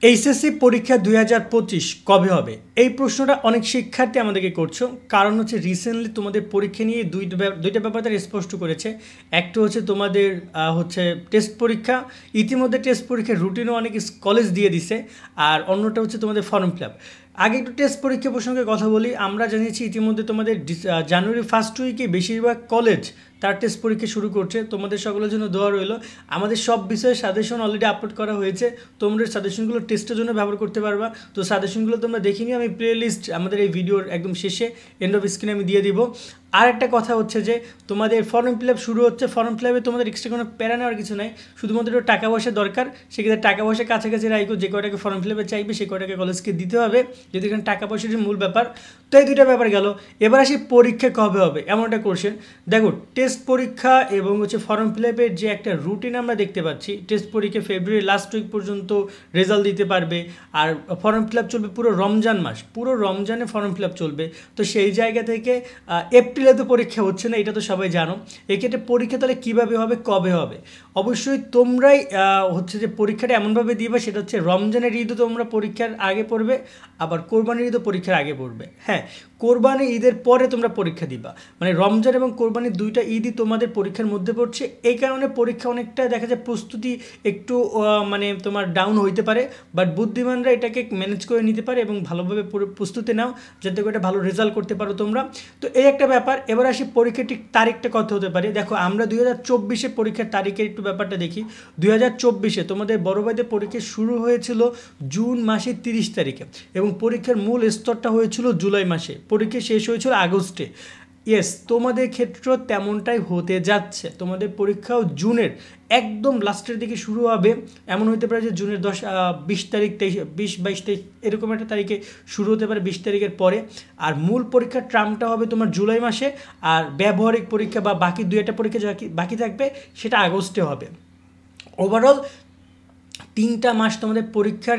HSC পরীক্ষা 2025 কবে হবে? এই প্রশ্নটা অনেক শিক্ষার্থী আমাদেরকে করছো। কারণ হচ্ছে রিসেন্টলি তোমাদের পরীক্ষা নিয়ে দুইটা ব্যাপার তারা স্পষ্ট করেছে। একটা হচ্ছে তোমাদের হচ্ছে টেস্ট পরীক্ষা, ইতিমধ্যে টেস্ট পরীক্ষার রুটিনও অনেক কলেজ দিয়ে দিছে। আর অন্যটা হচ্ছে তোমাদের ফর্ম ফিল আপ। আগে একটু টেস্ট পরীক্ষা প্রসঙ্গে কথা বলি। আমরা জানিয়েছি ইতিমধ্যে তোমাদের জানুয়ারি ফার্স্ট উইকে বেশিরভাগ কলেজ তার টেস্ট পরীক্ষা শুরু করছে। তোমাদের সকলের জন্য দোয়া রইল। আমাদের সব বিষয়ে সাজেশন অলরেডি আপলোড করা হয়েছে। তোমরা সাজেশনগুলো টেস্টের জন্য ব্যবহার করতে পারবা। তো সাজেশনগুলো তোমরা দেখে নিও। আমি প্লে লিস্ট আমাদের এই ভিডিওর একদম শেষে এন্ড অফ স্ক্রিনে আমি দিয়ে দিব। আর একটা কথা হচ্ছে যে তোমাদের ফর্ম ফিল আপ শুরু হচ্ছে। ফর্ম ফিল আপে তোমাদের এক্সট্রা কোনো প্যারা নেওয়ার কিছু নাই, শুধুমাত্র টাকা পয়সা দরকার। সেক্ষেত্রে টাকা পয়সা কাছাকাছি রাখো, যে কয়টাকে ফর্ম ফিল আপে চাইবে সে কয়টাকে কলেজকে দিতে হবে, যদি এখানে টাকা পয়সার মূল ব্যাপার। তো এই দুইটা ব্যাপার গেল। এবার আসি পরীক্ষা কবে হবে, এমন একটা কোশ্চেন। দেখো, টেস্ট পরীক্ষা এবং হচ্ছে ফর্ম ফিল আপের যে একটা রুটিন আমরা দেখতে পাচ্ছি, টেস্ট পরীক্ষা ফেব্রুয়ারি লাস্ট উইক পর্যন্ত রেজাল্ট দিতে পারবে। আর ফর্ম ফিল আপ চলবে পুরো রমজান মাস, পুরো রমজানে ফর্ম ফিল আপ চলবে। তো সেই জায়গা থেকে এপ্রিলে তো পরীক্ষা হচ্ছে না, এটা তো সবাই জানো। এক্ষেত্রে পরীক্ষা তাহলে কীভাবে হবে, কবে হবে? অবশ্যই তোমরাই হচ্ছে যে পরীক্ষাটা এমনভাবে দিবে, সেটা হচ্ছে রমজানের ঈদও তোমরা পরীক্ষার আগে পড়বে, আবার কোরবানির ঈদও পরীক্ষার আগে পড়বে। হ্যাঁ, কোরবানি ঈদের পরে তোমরা পরীক্ষা দিবা, মানে রমজান এবং কোরবানির দুইটা ঈদই তোমাদের পরীক্ষার মধ্যে পড়ছে। এই কারণে পরীক্ষা অনেকটা দেখা যায় প্রস্তুতি একটু মানে তোমার ডাউন হইতে পারে, বাট বুদ্ধিমানরা এটাকে ম্যানেজ করে নিতে পারে এবং ভালোভাবে প্রস্তুতি নাও, যাতে করে একটা ভালো রেজাল্ট করতে পারো তোমরা। তো এই একটা ব্যাপার। এবার আসি পরীক্ষার ঠিক তারিখটা কত হতে পারে। দেখো, আমরা 2024 পরীক্ষার তারিখের একটু ব্যাপারটা দেখি। 2024 তোমাদের বড় ভাইদের পরীক্ষা শুরু হয়েছিল জুন মাসের 30 তারিখে এবং পরীক্ষার মূল স্তরটা হয়েছিল জুলাই মাসে, পরীক্ষা শেষ হয়েছিল আগস্টে। ইয়েস, তোমাদের ক্ষেত্রেও তেমনটাই হতে যাচ্ছে। তোমাদের পরীক্ষাও জুনের একদম লাস্টের দিকে শুরু হবে। এমন হতে পারে যে জুনের 20 তারিখ, 22 তারিখ এরকম একটা তারিখে শুরু হতে পারে, 20 তারিখের পরে। আর মূল পরীক্ষার ট্রামটা হবে তোমার জুলাই মাসে, আর ব্যবহারিক পরীক্ষা বা বাকি দুই একটা পরীক্ষা বাকি থাকবে সেটা আগস্টে হবে। ওভারঅল 3টা মাস তোমাদের পরীক্ষার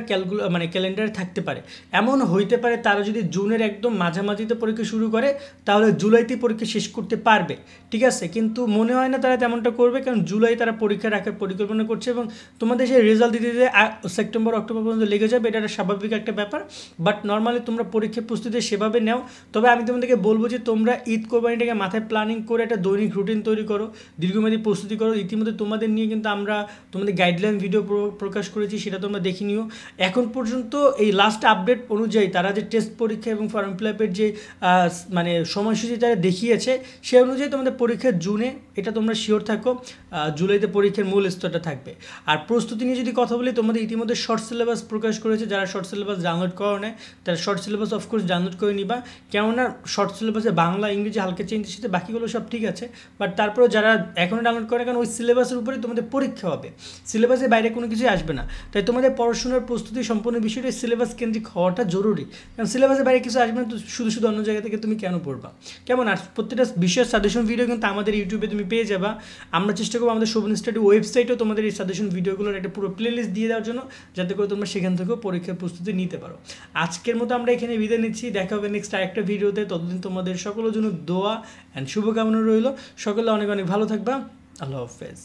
মানে ক্যালেন্ডারে থাকতে পারে। এমন হইতে পারে তারা যদি জুনের একদম মাঝামাঝিতে পরীক্ষা শুরু করে, তাহলে জুলাইতেই পরীক্ষা শেষ করতে পারবে, ঠিক আছে। কিন্তু মনে হয় না তারা তেমনটা করবে, কারণ জুলাই তারা পরীক্ষা রাখার পরিকল্পনা করছে এবং তোমাদের সেই রেজাল্ট দিতে দিতে সেপ্টেম্বর অক্টোবর পর্যন্ত লেগে যাবে। এটা একটা স্বাভাবিক একটা ব্যাপার। বাট নর্মালি তোমরা পরীক্ষার প্রস্তুতি সেভাবে নাও। তবে আমি তোমাদেরকে বলবো যে তোমরা ঈদ কোরবানিটাকে মাথায় প্ল্যানিং করে একটা দৈনিক রুটিন তৈরি করো, দীর্ঘমেয়াদী প্রস্তুতি করো। ইতিমধ্যে তোমাদের নিয়ে কিন্তু আমরা তোমাদের গাইডলাইন ভিডিও প্রকাশ করেছি, সেটা তোমরা দেখে নিও। এখন পর্যন্ত এই লাস্ট আপডেট অনুযায়ী তারা যে টেস্ট পরীক্ষা এবং ফর্ম ফিল আপের যে মানে সময়সূচি তারা দেখিয়েছে, সে অনুযায়ী তোমাদের পরীক্ষা জুনে, এটা তোমরা শিওর থাকো। জুলাইতে পরীক্ষার মূল স্তরটা থাকবে। আর প্রস্তুতি নিয়ে যদি কথা বলি, তোমাদের ইতিমধ্যে শর্ট সিলেবাস প্রকাশ করেছে। যারা শর্ট সিলেবাস ডাউনলোড করো না, তারা শর্ট সিলেবাস অফকোর্স ডাউনলোড করে নিবা। কেননা শর্ট সিলেবাসে বাংলা ইংরেজি হালকা চেঞ্জের সাথে বাকিগুলো সব ঠিক আছে, বাট তারপরেও যারা এখনও ডাউনলোড করে, কারণ ওই সিলেবাসের উপরে তোমাদের পরীক্ষা হবে, সিলেবাসের বাইরে কোনো কিছুই আসবে না। তাই তোমাদের পড়াশোনার প্রস্তুতি সম্পূর্ণ বিষয়টা সিলেবাস কেন্দ্রিক হওয়াটা জরুরি, কারণ সিলেবাসের বাইরে কিছু আসবে না। তো শুধু শুধু অন্য জায়গা থেকে তুমি কেন পড়বা, কেমন? আর প্রত্যেকটা বিষয়ের সাজেশন ভিডিও কিন্তু আমাদের ইউটিউবে তুমি পেয়ে যাবা। আমরা চেষ্টা করবো আমাদের শোভন স্টাডি ওয়েবসাইটেও তোমাদের এই সাজেশন ভিডিওগুলোর একটা পুরো প্লে লিস্ট দিয়ে দেওয়ার জন্য, যাতে করে তোমরা সেখান থেকেও পরীক্ষার প্রস্তুতি নিতে পারো। আজকের মতো আমরা এখানে বিদায় নিচ্ছি, দেখা হবে নেক্সট আরেকটা ভিডিওতে। ততদিন তোমাদের সকলের জন্য দোয়া অ্যান্ড শুভকামনা রইল। সকলে অনেক অনেক ভালো থাকবা। আল্লাহ হাফেজ।